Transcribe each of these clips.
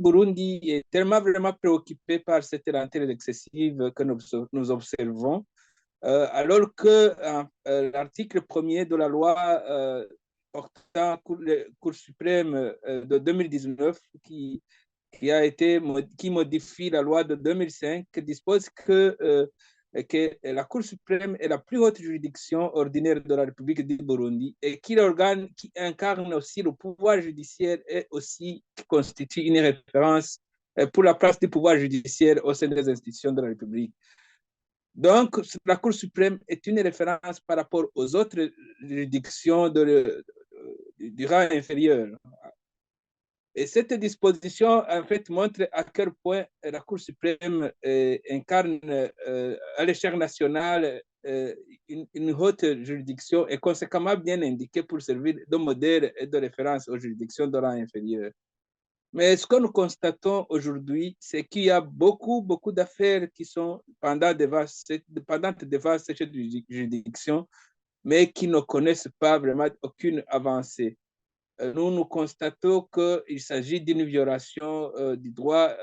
Burundi est tellement vraiment préoccupé par cette rentrée excessive que nous observons, alors que l'article 1er de la loi portant Cour suprême de 2019, qui modifie la loi de 2005, dispose que la Cour suprême est la plus haute juridiction ordinaire de la République du Burundi et qui l'organe qui incarne aussi le pouvoir judiciaire et aussi qui constitue une référence pour la place du pouvoir judiciaire au sein des institutions de la République. Donc, la Cour suprême est une référence par rapport aux autres juridictions du rang inférieur. Et cette disposition, en fait, montre à quel point la Cour suprême incarne à l'échelle nationale une haute juridiction et conséquemment bien indiquée pour servir de modèle et de référence aux juridictions de rang inférieur. Mais ce que nous constatons aujourd'hui, c'est qu'il y a beaucoup d'affaires qui sont pendantes devant cette juridiction, mais qui ne connaissent pas vraiment aucune avancée. Nous constatons qu'il s'agit d'une violation du droit,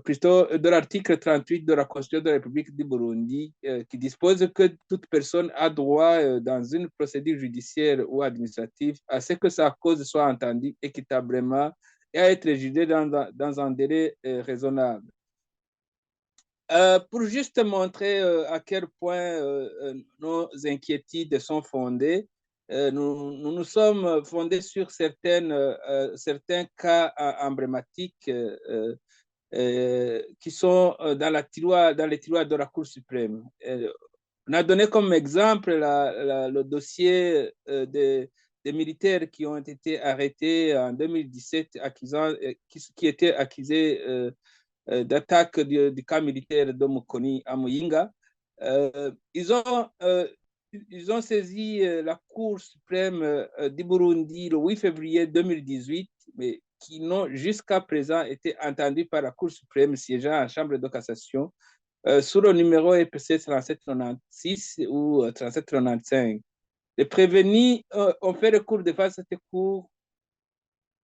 plutôt de l'article 38 de la Constitution de la République du Burundi, qui dispose que toute personne a droit, dans une procédure judiciaire ou administrative, à ce que sa cause soit entendue équitablement et à être jugée dans un délai raisonnable. Pour juste montrer à quel point nos inquiétudes sont fondées, nous sommes fondés sur certains cas emblématiques qui sont dans les tiroirs de la Cour suprême. On a donné comme exemple le dossier des militaires qui ont été arrêtés en 2017, qui étaient accusés d'attaque du camp militaire de Mukoni à Muyinga. Ils ont saisi la Cour suprême du Burundi le 8 février 2018, mais qui n'ont jusqu'à présent été entendus par la Cour suprême siégeant en chambre de cassation sous le numéro EPC 3796 ou 3795. Les prévenus ont fait recours devant cette Cour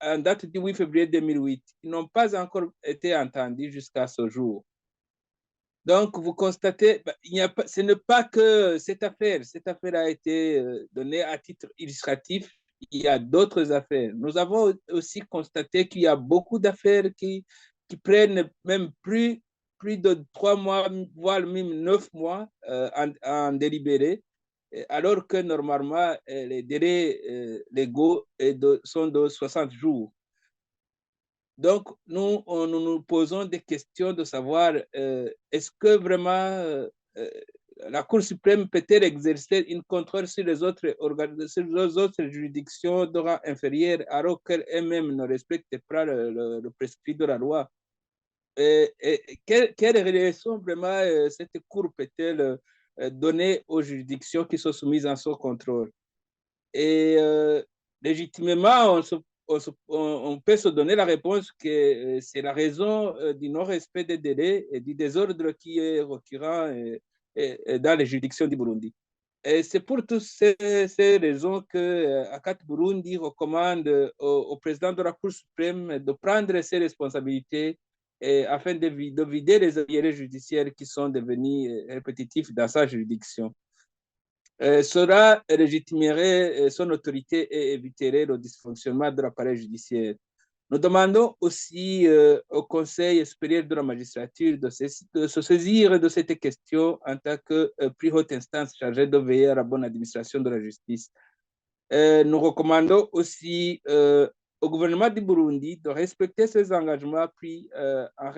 en date du 8 février 2008. Ils n'ont pas encore été entendus jusqu'à ce jour. Donc, vous constatez, ce n'est pas que cette affaire a été donnée à titre illustratif, il y a d'autres affaires. Nous avons aussi constaté qu'il y a beaucoup d'affaires qui prennent même plus de 3 mois, voire même 9 mois en délibéré, alors que normalement, les délais légaux sont de 60 jours. Donc, nous posons des questions de savoir est-ce que vraiment la Cour suprême peut-elle exercer une contrôle sur les autres juridictions de rang inférieur alors qu'elle-même ne respecte pas le prescrit de la loi? Quelle relation vraiment cette Cour peut-elle donner aux juridictions qui sont soumises à son contrôle? Et légitimement, on peut se donner la réponse que c'est la raison du non-respect des délais et du désordre qui est récurrent dans les juridictions du Burundi. Et c'est pour toutes ces raisons que ACAT Burundi recommande au président de la Cour suprême de prendre ses responsabilités afin de vider les arriérés judiciaires qui sont devenus répétitifs dans sa juridiction. Cela légitimerait son autorité et éviterait le dysfonctionnement de l'appareil judiciaire. Nous demandons aussi au Conseil supérieur de la magistrature de se saisir de cette question en tant que plus haute instance chargée de veiller à la bonne administration de la justice. Nous recommandons aussi au gouvernement du Burundi de respecter ses engagements pris en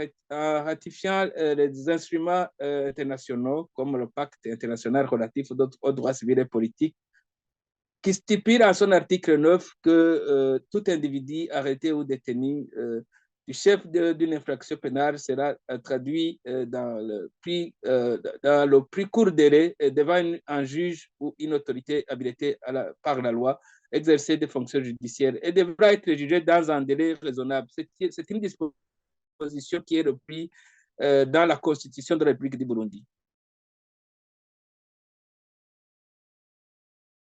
ratifiant les instruments internationaux comme le pacte international relatif aux droits civils et politiques, qui stipule en son article 9 que tout individu arrêté ou détenu du chef d'une infraction pénale sera traduit dans le plus court délai devant un juge ou une autorité habilitée par la loi exercer des fonctions judiciaires et devra être jugé dans un délai raisonnable. C'est une disposition qui est reprise dans la Constitution de la République du Burundi.